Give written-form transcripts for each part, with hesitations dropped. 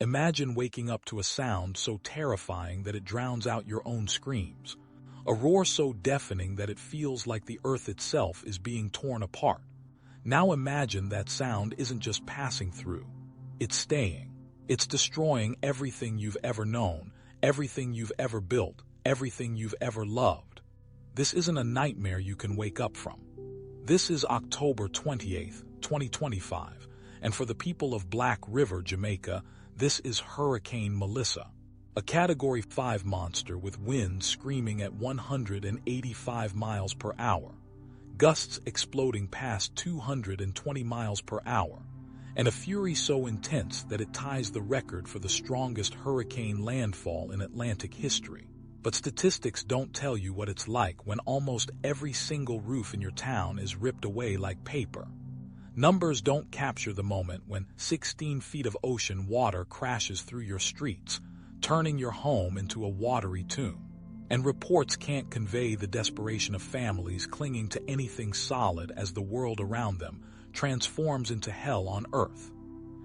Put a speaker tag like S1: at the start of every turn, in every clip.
S1: Imagine waking up to a sound so terrifying that it drowns out your own screams. A roar so deafening that it feels like the earth itself is being torn apart. Now imagine that sound isn't just passing through. It's staying. It's destroying everything you've ever known, everything you've ever built, everything you've ever loved. This isn't a nightmare you can wake up from. This is October 28th, 2025, and for the people of Black River, Jamaica, this is Hurricane Melissa, a Category 5 monster with winds screaming at 185 miles per hour, gusts exploding past 220 miles per hour, and a fury so intense that it ties the record for the strongest hurricane landfall in Atlantic history. But statistics don't tell you what it's like when almost every single roof in your town is ripped away like paper. Numbers don't capture the moment when 16 feet of ocean water crashes through your streets, turning your home into a watery tomb. And reports can't convey the desperation of families clinging to anything solid as the world around them transforms into hell on earth.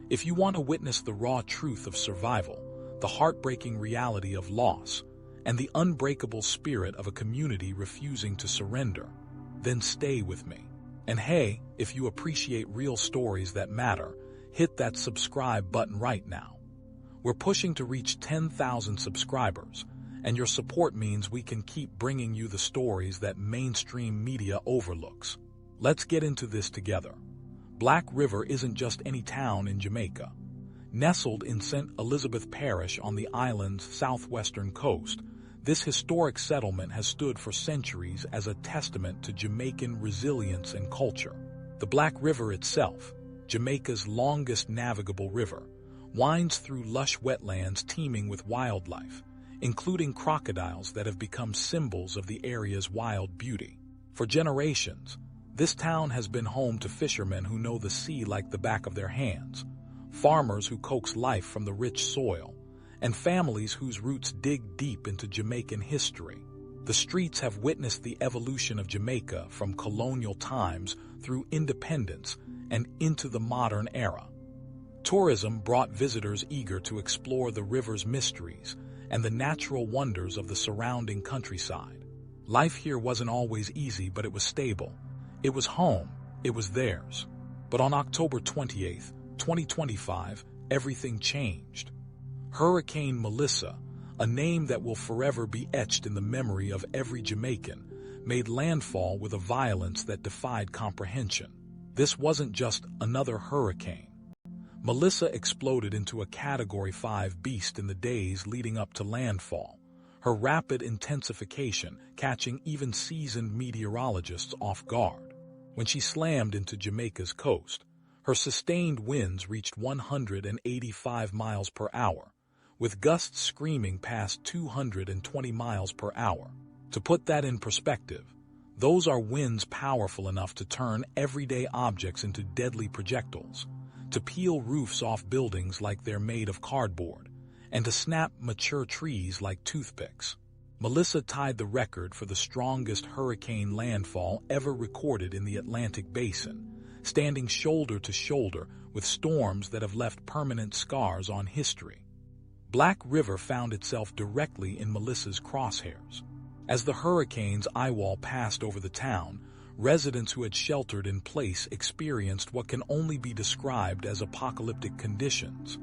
S1: If you want to witness the raw truth of survival, the heartbreaking reality of loss, and the unbreakable spirit of a community refusing to surrender, then stay with me. And hey, if you appreciate real stories that matter, hit that subscribe button right now. We're pushing to reach 10,000 subscribers, and your support means we can keep bringing you the stories that mainstream media overlooks. Let's get into this together. Black River isn't just any town in Jamaica. Nestled in St. Elizabeth Parish on the island's southwestern coast, this historic settlement has stood for centuries as a testament to Jamaican resilience and culture. The Black River itself, Jamaica's longest navigable river, winds through lush wetlands teeming with wildlife, including crocodiles that have become symbols of the area's wild beauty. For generations, this town has been home to fishermen who know the sea like the back of their hands, farmers who coax life from the rich soil, and families whose roots dig deep into Jamaican history. The streets have witnessed the evolution of Jamaica from colonial times through independence and into the modern era. Tourism brought visitors eager to explore the river's mysteries and the natural wonders of the surrounding countryside. Life here wasn't always easy, but it was stable. It was home. It was theirs. But on October 28th, 2025, everything changed. Hurricane Melissa, a name that will forever be etched in the memory of every Jamaican, made landfall with a violence that defied comprehension. This wasn't just another hurricane. Melissa exploded into a Category 5 beast in the days leading up to landfall, her rapid intensification catching even seasoned meteorologists off guard. When she slammed into Jamaica's coast, her sustained winds reached 185 miles per hour, with gusts screaming past 220 miles per hour. To put that in perspective, those are winds powerful enough to turn everyday objects into deadly projectiles, to peel roofs off buildings like they're made of cardboard, and to snap mature trees like toothpicks. Melissa tied the record for the strongest hurricane landfall ever recorded in the Atlantic Basin, standing shoulder to shoulder with storms that have left permanent scars on history. Black River found itself directly in Melissa's crosshairs. As the hurricane's eyewall passed over the town, residents who had sheltered in place experienced what can only be described as apocalyptic conditions.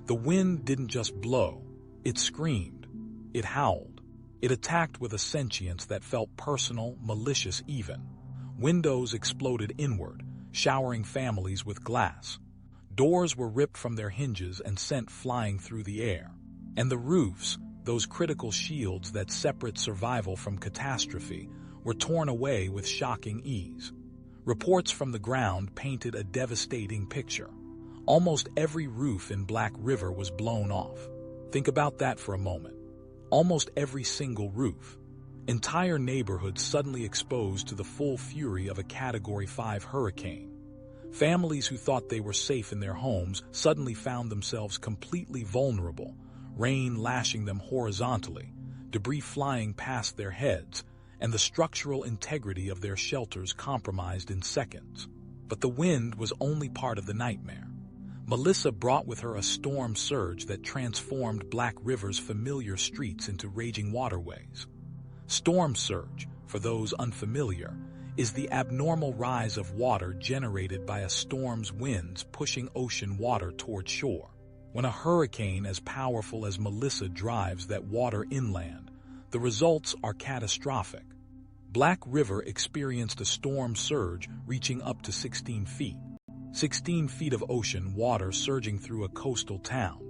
S1: The wind didn't just blow, it screamed, it howled. It attacked with a sentience that felt personal, malicious even. Windows exploded inward, showering families with glass. Doors were ripped from their hinges and sent flying through the air. And the roofs, those critical shields that separate survival from catastrophe, were torn away with shocking ease. Reports from the ground painted a devastating picture. Almost every roof in Black River was blown off. Think about that for a moment. Almost every single roof. Entire neighborhoods suddenly exposed to the full fury of a Category 5 hurricane. Families who thought they were safe in their homes suddenly found themselves completely vulnerable, rain lashing them horizontally, debris flying past their heads, and the structural integrity of their shelters compromised in seconds. But the wind was only part of the nightmare. Melissa brought with her a storm surge that transformed Black River's familiar streets into raging waterways. Storm surge, for those unfamiliar, is the abnormal rise of water generated by a storm's winds pushing ocean water toward shore. When a hurricane as powerful as Melissa drives that water inland, the results are catastrophic. Black River experienced a storm surge reaching up to 16 feet. 16 feet of ocean water surging through a coastal town,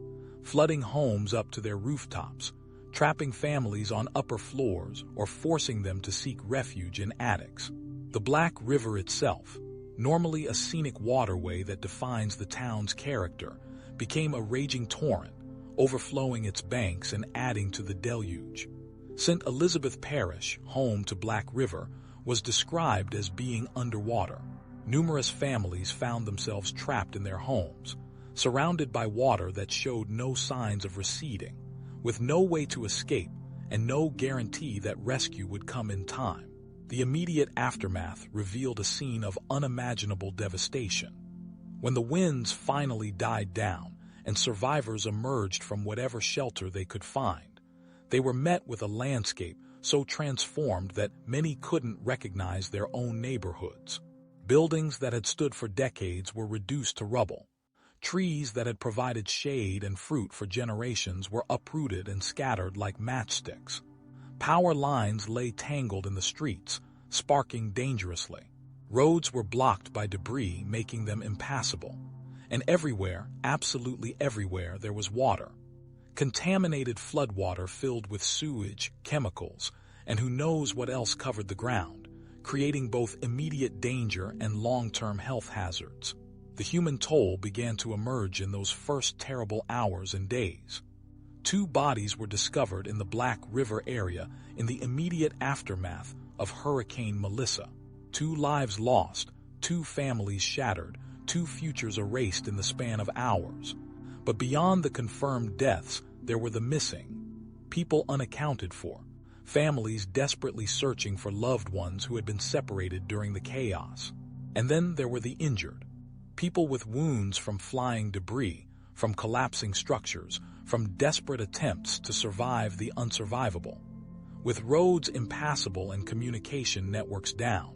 S1: flooding homes up to their rooftops, trapping families on upper floors or forcing them to seek refuge in attics. The Black River itself, normally a scenic waterway that defines the town's character, became a raging torrent, overflowing its banks and adding to the deluge. St. Elizabeth Parish, home to Black River, was described as being underwater. Numerous families found themselves trapped in their homes, surrounded by water that showed no signs of receding, with no way to escape and no guarantee that rescue would come in time. The immediate aftermath revealed a scene of unimaginable devastation. When the winds finally died down and survivors emerged from whatever shelter they could find, they were met with a landscape so transformed that many couldn't recognize their own neighborhoods. Buildings that had stood for decades were reduced to rubble. Trees that had provided shade and fruit for generations were uprooted and scattered like matchsticks. Power lines lay tangled in the streets, sparking dangerously. Roads were blocked by debris, making them impassable. And everywhere, absolutely everywhere, there was water. Contaminated floodwater filled with sewage, chemicals, and who knows what else covered the ground, creating both immediate danger and long-term health hazards. The human toll began to emerge in those first terrible hours and days. 2 bodies were discovered in the Black River area in the immediate aftermath of Hurricane Melissa. 2 lives lost, 2 families shattered, 2 futures erased in the span of hours. But beyond the confirmed deaths, there were the missing, people unaccounted for, families desperately searching for loved ones who had been separated during the chaos. And then there were the injured, people with wounds from flying debris, from collapsing structures, from desperate attempts to survive the unsurvivable. With roads impassable and communication networks down,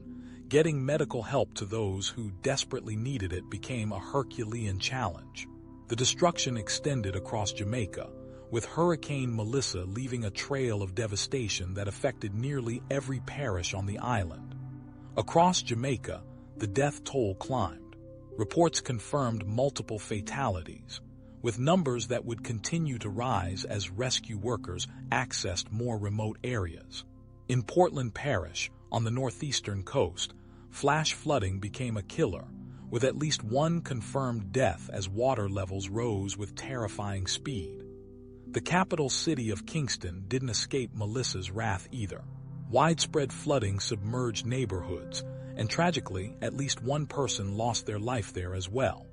S1: getting medical help to those who desperately needed it became a Herculean challenge. The destruction extended across Jamaica, with Hurricane Melissa leaving a trail of devastation that affected nearly every parish on the island. Across Jamaica, the death toll climbed. Reports confirmed multiple fatalities, with numbers that would continue to rise as rescue workers accessed more remote areas. In Portland Parish, on the northeastern coast, flash flooding became a killer, with at least 1 confirmed death as water levels rose with terrifying speed. The capital city of Kingston didn't escape Melissa's wrath either. Widespread flooding submerged neighborhoods, and tragically, at least 1 person lost their life there as well.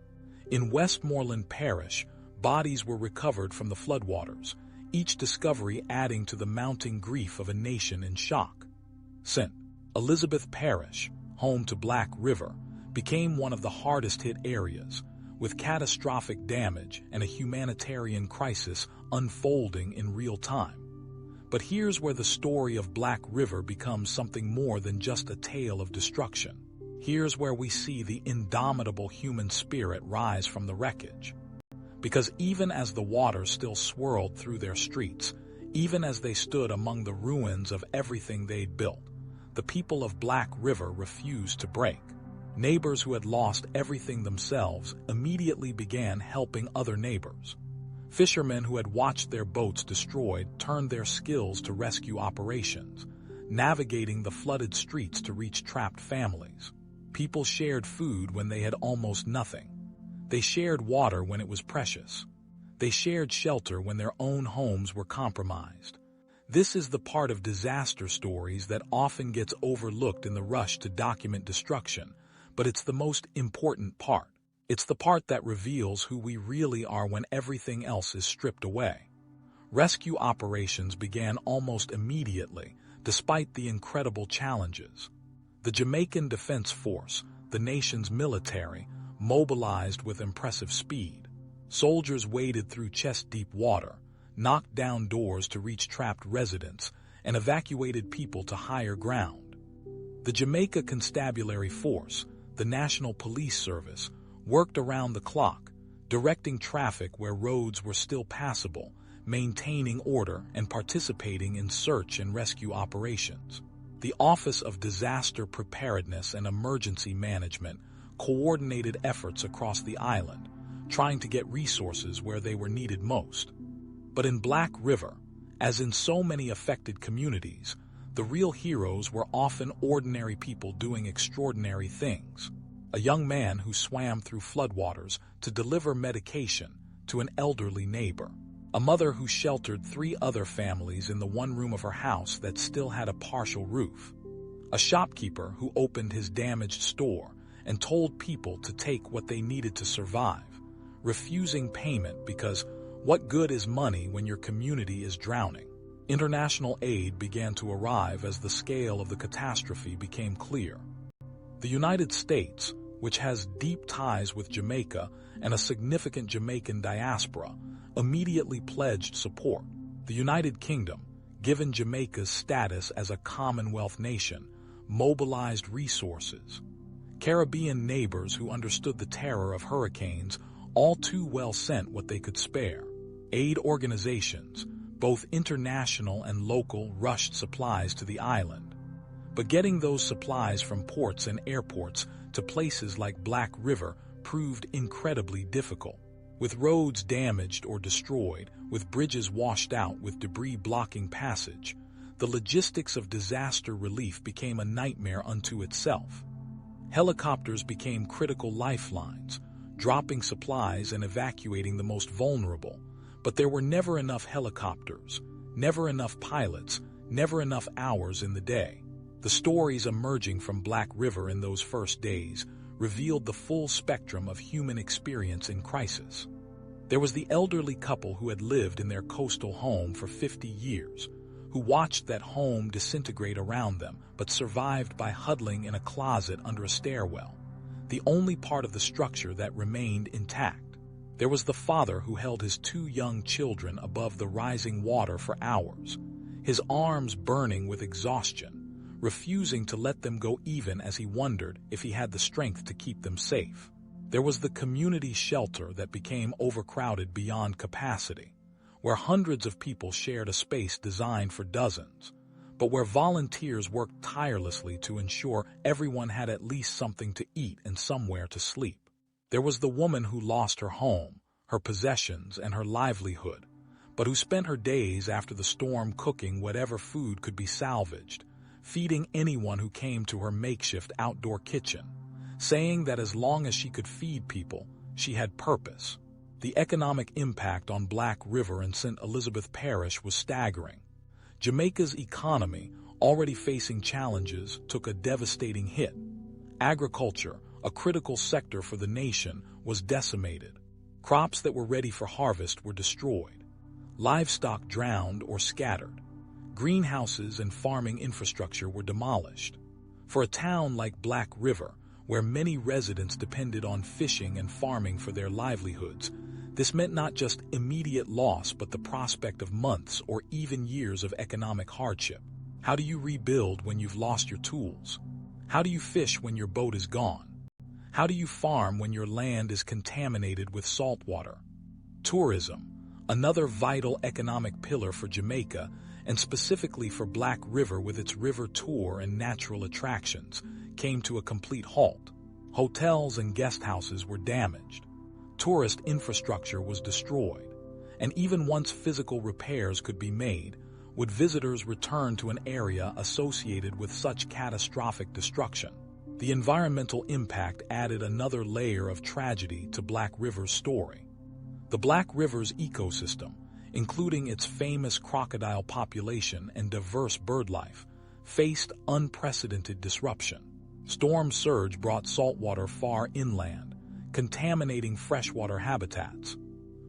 S1: In Westmoreland Parish, bodies were recovered from the floodwaters, each discovery adding to the mounting grief of a nation in shock. St. Elizabeth Parish, home to Black River, became one of the hardest-hit areas, with catastrophic damage and a humanitarian crisis unfolding in real time. But here's where the story of Black River becomes something more than just a tale of destruction. Here's where we see the indomitable human spirit rise from the wreckage. Because even as the water still swirled through their streets, even as they stood among the ruins of everything they'd built, the people of Black River refused to break. Neighbors who had lost everything themselves immediately began helping other neighbors. Fishermen who had watched their boats destroyed turned their skills to rescue operations, navigating the flooded streets to reach trapped families. People shared food when they had almost nothing. They shared water when it was precious. They shared shelter when their own homes were compromised. This is the part of disaster stories that often gets overlooked in the rush to document destruction, but it's the most important part. It's the part that reveals who we really are when everything else is stripped away. Rescue operations began almost immediately, despite the incredible challenges. The Jamaican Defense Force, the nation's military, mobilized with impressive speed. Soldiers waded through chest-deep water, knocked down doors to reach trapped residents, and evacuated people to higher ground. The Jamaica Constabulary Force, the National Police Service, worked around the clock, directing traffic where roads were still passable, maintaining order and participating in search and rescue operations. The Office of Disaster Preparedness and Emergency Management coordinated efforts across the island, trying to get resources where they were needed most. But in Black River, as in so many affected communities, the real heroes were often ordinary people doing extraordinary things. A young man who swam through floodwaters to deliver medication to an elderly neighbor. A mother who sheltered 3 other families in the one room of her house that still had a partial roof. A shopkeeper who opened his damaged store and told people to take what they needed to survive, refusing payment because what good is money when your community is drowning? International aid began to arrive as the scale of the catastrophe became clear. The United States, which has deep ties with Jamaica and a significant Jamaican diaspora, immediately pledged support. The United Kingdom, given Jamaica's status as a Commonwealth nation, mobilized resources. Caribbean neighbors who understood the terror of hurricanes all too well sent what they could spare. Aid organizations, both international and local, rushed supplies to the island. But getting those supplies from ports and airports to places like Black River proved incredibly difficult. With roads damaged or destroyed, with bridges washed out with debris blocking passage, the logistics of disaster relief became a nightmare unto itself. Helicopters became critical lifelines, dropping supplies and evacuating the most vulnerable. But there were never enough helicopters, never enough pilots, never enough hours in the day. The stories emerging from Black River in those first days revealed the full spectrum of human experience in crisis. There was the elderly couple who had lived in their coastal home for 50 years, who watched that home disintegrate around them but survived by huddling in a closet under a stairwell, the only part of the structure that remained intact. There was the father who held his 2 young children above the rising water for hours, his arms burning with exhaustion, refusing to let them go even as he wondered if he had the strength to keep them safe. There was the community shelter that became overcrowded beyond capacity, where hundreds of people shared a space designed for dozens, but where volunteers worked tirelessly to ensure everyone had at least something to eat and somewhere to sleep. There was the woman who lost her home, her possessions, and her livelihood, but who spent her days after the storm cooking whatever food could be salvaged, feeding anyone who came to her makeshift outdoor kitchen, saying that as long as she could feed people, she had purpose. The economic impact on Black River and St. Elizabeth Parish was staggering. Jamaica's economy, already facing challenges, took a devastating hit. Agriculture, a critical sector for the nation, was decimated. Crops that were ready for harvest were destroyed. Livestock drowned or scattered. Greenhouses and farming infrastructure were demolished. For a town like Black River, where many residents depended on fishing and farming for their livelihoods, this meant not just immediate loss but the prospect of months or even years of economic hardship. How do you rebuild when you've lost your tools? How do you fish when your boat is gone? How do you farm when your land is contaminated with salt water? Tourism, another vital economic pillar for Jamaica, and specifically for Black River with its river tour and natural attractions, came to a complete halt. Hotels and guest houses were damaged. Tourist infrastructure was destroyed. And even once physical repairs could be made, would visitors return to an area associated with such catastrophic destruction? The environmental impact added another layer of tragedy to Black River's story. The Black River's ecosystem, including its famous crocodile population and diverse birdlife, faced unprecedented disruption. Storm surge brought saltwater far inland, contaminating freshwater habitats.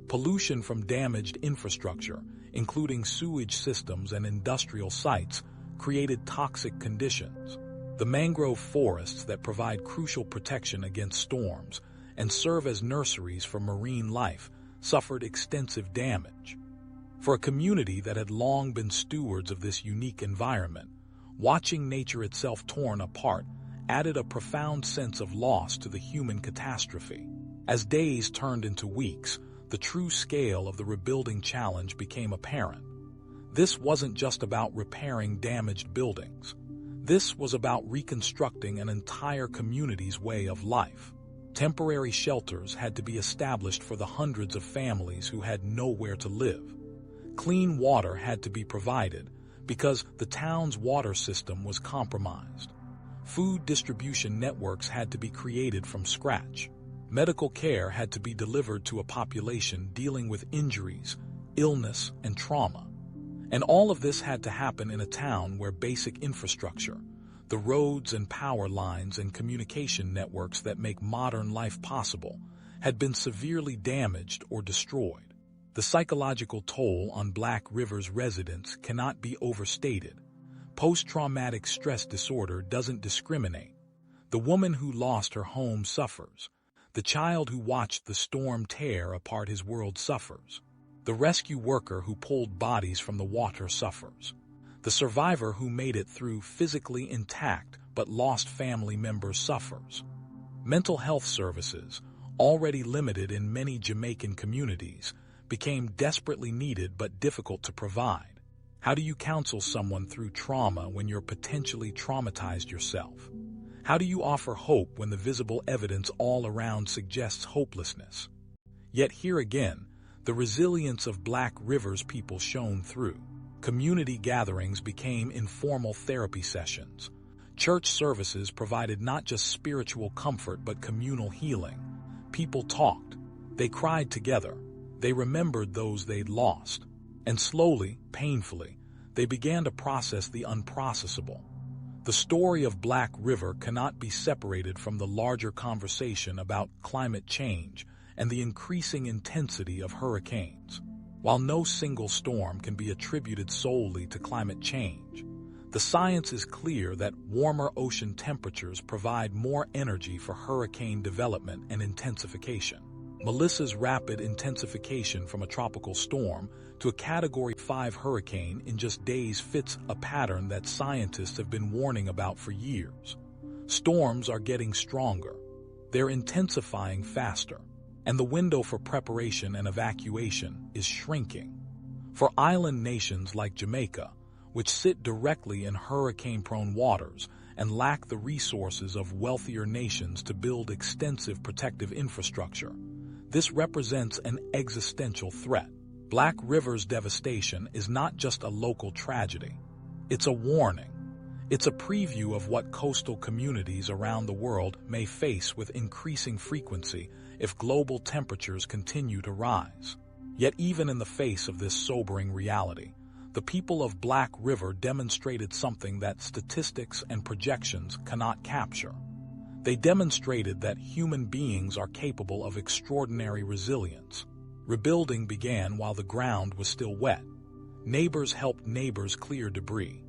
S1: Pollution from damaged infrastructure, including sewage systems and industrial sites, created toxic conditions. The mangrove forests that provide crucial protection against storms and serve as nurseries for marine life, suffered extensive damage. For a community that had long been stewards of this unique environment, watching nature itself torn apart added a profound sense of loss to the human catastrophe. As days turned into weeks, the true scale of the rebuilding challenge became apparent. This wasn't just about repairing damaged buildings. This was about reconstructing an entire community's way of life. Temporary shelters had to be established for the hundreds of families who had nowhere to live. Clean water had to be provided because the town's water system was compromised. Food distribution networks had to be created from scratch. Medical care had to be delivered to a population dealing with injuries, illness, and trauma. And all of this had to happen in a town where basic infrastructure, the roads and power lines and communication networks that make modern life possible, had been severely damaged or destroyed. The psychological toll on Black River's residents cannot be overstated. Post-traumatic stress disorder doesn't discriminate. The woman who lost her home suffers. The child who watched the storm tear apart his world suffers. The rescue worker who pulled bodies from the water suffers. The survivor who made it through physically intact but lost family members suffers. Mental health services, already limited in many Jamaican communities, became desperately needed but difficult to provide. How do you counsel someone through trauma when you're potentially traumatized yourself? How do you offer hope when the visible evidence all around suggests hopelessness? Yet here again, the resilience of Black River's people shone through. Community gatherings became informal therapy sessions. Church services provided not just spiritual comfort but communal healing. People talked. They cried together. They remembered those they'd lost. And slowly, painfully, they began to process the unprocessable. The story of Black River cannot be separated from the larger conversation about climate change and the increasing intensity of hurricanes. While no single storm can be attributed solely to climate change, the science is clear that warmer ocean temperatures provide more energy for hurricane development and intensification. Melissa's rapid intensification from a tropical storm to a Category 5 hurricane in just days fits a pattern that scientists have been warning about for years. Storms are getting stronger. They're intensifying faster. And the window for preparation and evacuation is shrinking. For island nations like Jamaica, which sit directly in hurricane-prone waters and lack the resources of wealthier nations to build extensive protective infrastructure, this represents an existential threat. Black River's devastation is not just a local tragedy. It's a warning. It's a preview of what coastal communities around the world may face with increasing frequency if global temperatures continue to rise. Yet even in the face of this sobering reality, the people of Black River demonstrated something that statistics and projections cannot capture. They demonstrated that human beings are capable of extraordinary resilience. Rebuilding began while the ground was still wet. Neighbors helped neighbors clear debris.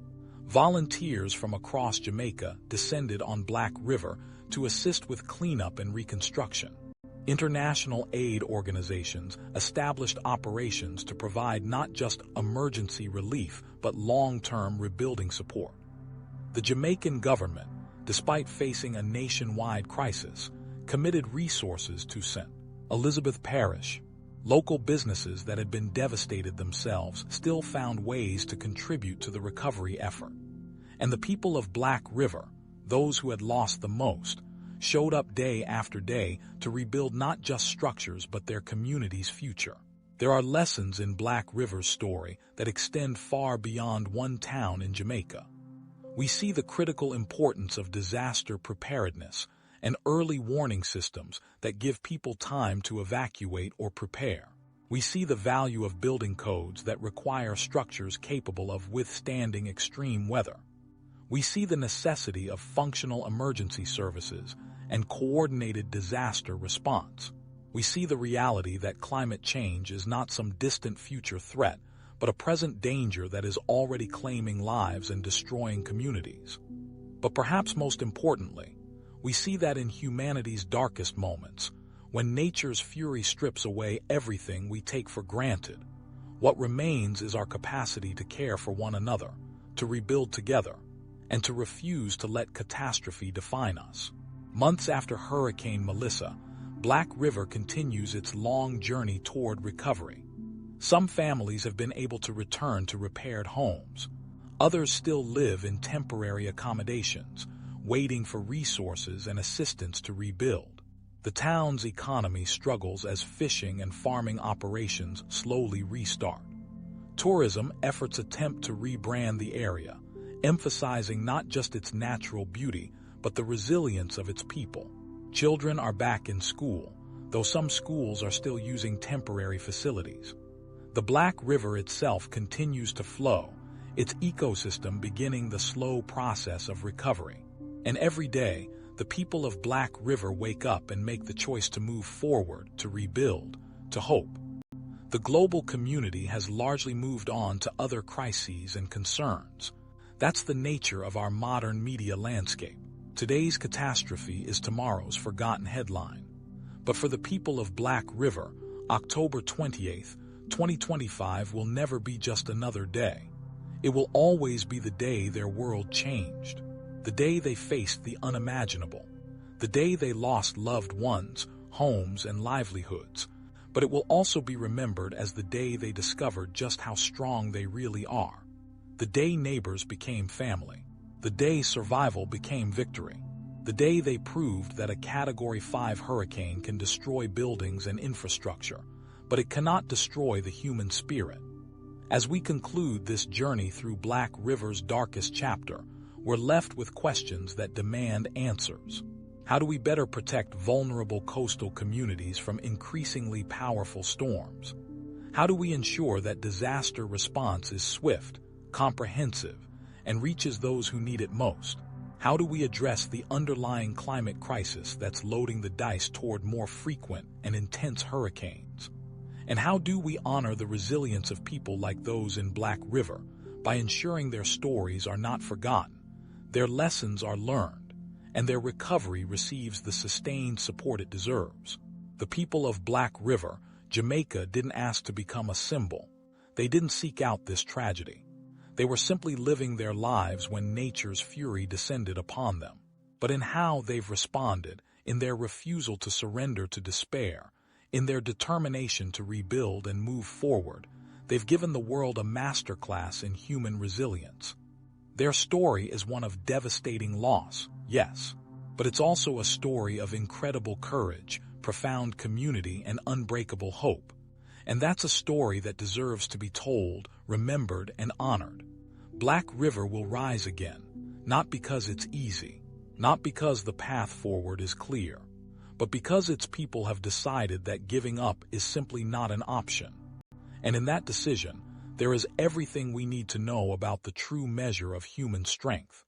S1: Volunteers from across Jamaica descended on Black River to assist with cleanup and reconstruction. International aid organizations established operations to provide not just emergency relief but long-term rebuilding support. The Jamaican government, despite facing a nationwide crisis, committed resources to St. Elizabeth Parish. Local businesses that had been devastated themselves still found ways to contribute to the recovery effort. And the people of Black River, those who had lost the most, showed up day after day to rebuild not just structures but their community's future. There are lessons in Black River's story that extend far beyond one town in Jamaica. We see the critical importance of disaster preparedness and early warning systems that give people time to evacuate or prepare. We see the value of building codes that require structures capable of withstanding extreme weather. We see the necessity of functional emergency services and coordinated disaster response. We see the reality that climate change is not some distant future threat, but a present danger that is already claiming lives and destroying communities. But perhaps most importantly, we see that in humanity's darkest moments, When nature's fury strips away everything we take for granted, what remains is our capacity to care for one another, to rebuild together, and to refuse to let catastrophe define us. Months after Hurricane Melissa, Black River continues its long journey toward recovery. Some families have been able to return to repaired homes. Others still live in temporary accommodations, waiting for resources and assistance to rebuild. The town's economy struggles as fishing and farming operations slowly restart. Tourism efforts attempt to rebrand the area, emphasizing not just its natural beauty, but the resilience of its people. Children are back in school, though some schools are still using temporary facilities. The Black River itself continues to flow, its ecosystem beginning the slow process of recovery. And every day, the people of Black River wake up and make the choice to move forward, to rebuild, to hope. The global community has largely moved on to other crises and concerns. That's the nature of our modern media landscape. Today's catastrophe is tomorrow's forgotten headline. But for the people of Black River, October 28th, 2025 will never be just another day. It will always be the day their world changed. The day they faced the unimaginable. The day they lost loved ones, homes, and livelihoods. But it will also be remembered as the day they discovered just how strong they really are. The day neighbors became family. The day survival became victory. The day they proved that a Category 5 hurricane can destroy buildings and infrastructure, but it cannot destroy the human spirit. As we conclude this journey through Black River's darkest chapter, we're left with questions that demand answers. How do we better protect vulnerable coastal communities from increasingly powerful storms? How do we ensure that disaster response is swift, comprehensive, and reaches those who need it most? How do we address the underlying climate crisis that's loading the dice toward more frequent and intense hurricanes? And how do we honor the resilience of people like those in Black River by ensuring their stories are not forgotten, their lessons are learned, and their recovery receives the sustained support it deserves? The people of Black River, Jamaica, didn't ask to become a symbol. They didn't seek out this tragedy. They were simply living their lives when nature's fury descended upon them. But in how they've responded, in their refusal to surrender to despair, in their determination to rebuild and move forward, they've given the world a masterclass in human resilience. Their story is one of devastating loss, yes, but it's also a story of incredible courage, profound community, and unbreakable hope. And that's a story that deserves to be told, remembered, and honored. Black River will rise again, not because it's easy, not because the path forward is clear, but because its people have decided that giving up is simply not an option. And in that decision, there is everything we need to know about the true measure of human strength.